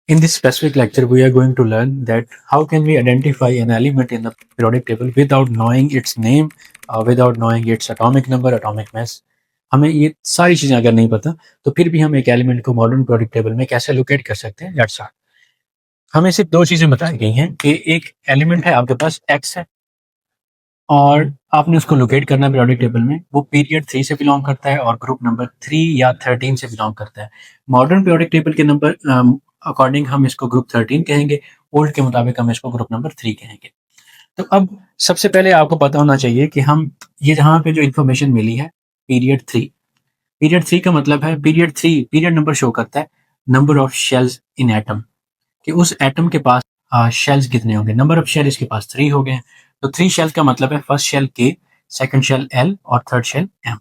In this specific lecture, we are going to learn that how can we identify an element in the periodic table without knowing its name, without knowing its atomic number, atomic mass. हमें ये सारी चीजें अगर नहीं पता तो फिर भी हम एक एलिमेंट को मॉडर्न periodic टेबल में कैसे लोकेट कर सकते हैं, दैट्स ऑल। हमें सिर्फ दो चीजें बताई गई हैं कि एक एलिमेंट है आपके पास एक्स है और आपने उसको लोकेट करना periodic टेबल में, वो पीरियड 3 से बिलोंग करता है और ग्रुप नंबर 3 या 13 से बिलोंग करता है। मॉडर्न periodic टेबल के नंबर अकॉर्डिंग हम इसको ग्रुप 13 कहेंगे, ओल्ड के मुताबिक हम इसको ग्रुप नंबर 3 कहेंगे। तो अब सबसे पहले आपको पता होना चाहिए कि हम ये जहाँ पे जो इन्फॉर्मेशन मिली है पीरियड 3 का मतलब है पीरियड नंबर शो करता है number of shells in atom, कि उस एटम के पास शेल्स कितने होंगे। नंबर ऑफ शेल इसके पास 3 हो गए, तो 3 शेल का मतलब है फर्स्ट शेल के, सेकंड शेल एल और थर्ड शेल एम।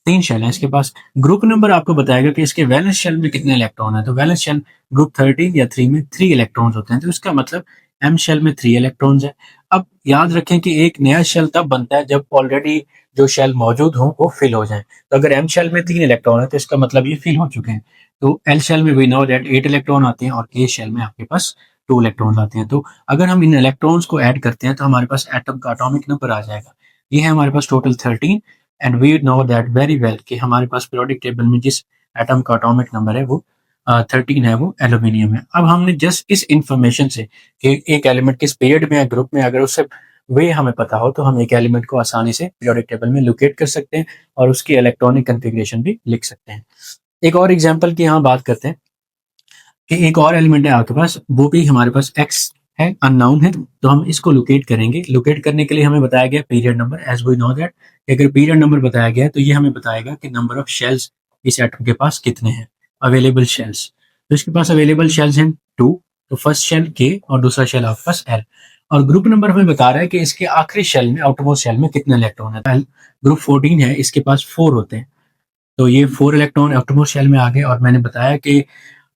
3 शेल है इसके पास। ग्रुप नंबर आपको बताएगा कि इसके वैलेंस शेल में कितने इलेक्ट्रॉन है, तो वैलेंस शेल ग्रुप 13 या 3 में 3 इलेक्ट्रॉन्स होते हैं, तो इसका मतलब एम शेल में 3 इलेक्ट्रॉन्स है। अब याद रखें कि एक नया शेल तब बनता है जब ऑलरेडी जो शेल मौजूद हो वो फिल हो जाए। तो अगर एम शेल में 3 इलेक्ट्रॉन है तो इसका मतलब ये फिल हो चुके हैं। तो एल शेल में वी नो दैट 8 इलेक्ट्रॉन आते हैं और के शेल में आपके पास 2 इलेक्ट्रॉन्स आते हैं। तो अगर हम इन इलेक्ट्रॉन्स को ऐड करते हैं तो हमारे पास एटम का एटॉमिक नंबर आ जाएगा। ये है हमारे पास total 13 and we know that very well कि हमारे पास पीरियोडिक टेबल में जिस एटम का एटॉमिक नंबर है वो 13 है, वो एल्यूमिनियम है। अब हमने जस्ट इस इंफॉर्मेशन से कि एक एलिमेंट किस पीरियड में है ग्रुप में, अगर उससे वे हमें पता हो तो हम एक एलिमेंट को आसानी से पीरियोडिक टेबल में लोकेट कर सकते हैं और उसकी इलेक्ट्रॉनिक कॉन्फ़िगरेशन भी लिख सकते हैं। एक और एग्जांपल की यहाँ बात करते हैं कि एक और एलिमेंट है आपके पास, वो भी हमारे पास एक्स है, अननोन है, तो हम इसको लोकेट करेंगे। लोकेट करने के लिए हमें बताया गया period number, as we know that अगर पीरियड नंबर बताया गया है तो ये हमें बताएगा कि नंबर ऑफ शेल्स इस एटम के पास कितने हैं, अवेलेबल शेल्स। तो इसके पास अवेलेबल शेल्स हैं 2, तो फर्स्ट शेल के और दूसरा शेल आपके पास एल। और ग्रुप नंबर हमें बता रहा है कि इसके आखिरी शेल में, आउटरमोस्ट शेल में कितने इलेक्ट्रॉन है। ग्रुप 14 है, इसके पास 4 होते हैं, तो ये 4 इलेक्ट्रॉन आउटरमोस्ट शेल में आ गए। और मैंने बताया कि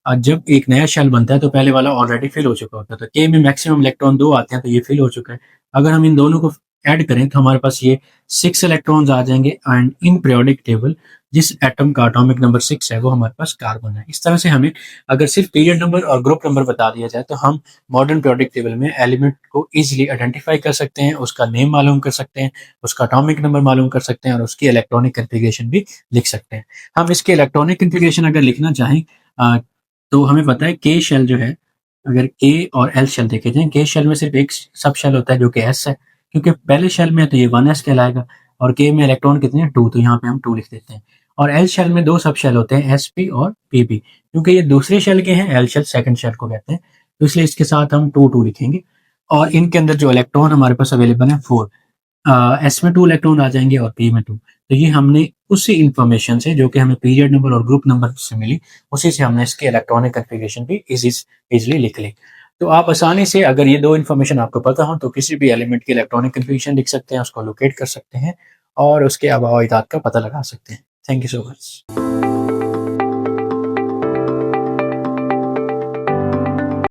जब एक नया शेल बनता है तो पहले वाला ऑलरेडी फिल हो चुका होता है, तो के में मैक्सिमम इलेक्ट्रॉन 2 आते हैं, तो ये फिल हो चुका है। अगर हम इन दोनों को ऐड करें तो हमारे पास ये 6 इलेक्ट्रॉन्स आ जाएंगे एंड इन पीरियोडिक टेबल जिस एटम का एटॉमिक नंबर 6 है वो हमारे पास कार्बन है। इस तरह से हमें अगर सिर्फ पीरियड नंबर और ग्रुप नंबर बता दिया जाए तो हम मॉडर्न पीरियोडिक टेबल में एलिमेंट को इजीली आइडेंटिफाई कर सकते हैं, उसका नेम मालूम कर सकते हैं, उसका एटॉमिक नंबर मालूम कर सकते हैं और उसकी इलेक्ट्रॉनिक कॉन्फ़िगरेशन भी लिख सकते हैं। हम इसके इलेक्ट्रॉनिक कॉन्फ़िगरेशन अगर लिखना चाहें तो हमें पता है के शेल जो है, अगर के और एल शेल देखे जाएँ, के शेल में सिर्फ एक सब शेल होता है जो कि एस है, क्योंकि पहले शेल में है तो ये 1s कहलाएगा और के में इलेक्ट्रॉन कितने हैं 2, तो यहाँ पे हम 2 लिख देते हैं। और एल शेल में 2 सब शेल होते हैं, sp और pp, क्योंकि ये दूसरे शेल के हैं, एल शेल सेकंड शेल को कहते हैं, तो इसलिए इसके साथ हम 2 लिखेंगे। और इनके अंदर जो इलेक्ट्रॉन हमारे पास अवेलेबल है 4, एस में 2 इलेक्ट्रॉन आ जाएंगे और पी में 2। तो ये हमने उसी इंफॉर्मेशन से जो कि हमें पीरियड नंबर और ग्रुप नंबर से मिली, उसी से हमने इसकी इलेक्ट्रॉनिक कॉन्फ़िगरेशन भी इजीली लिख ली। तो आप आसानी से अगर ये 2 इंफॉर्मेशन आपको पता हो तो किसी भी एलिमेंट की इलेक्ट्रॉनिक कॉन्फ़िगरेशन लिख सकते हैं, उसको लोकेट कर सकते हैं और उसके आबा-ओ-अजदाद का पता लगा सकते हैं। Thank you so much.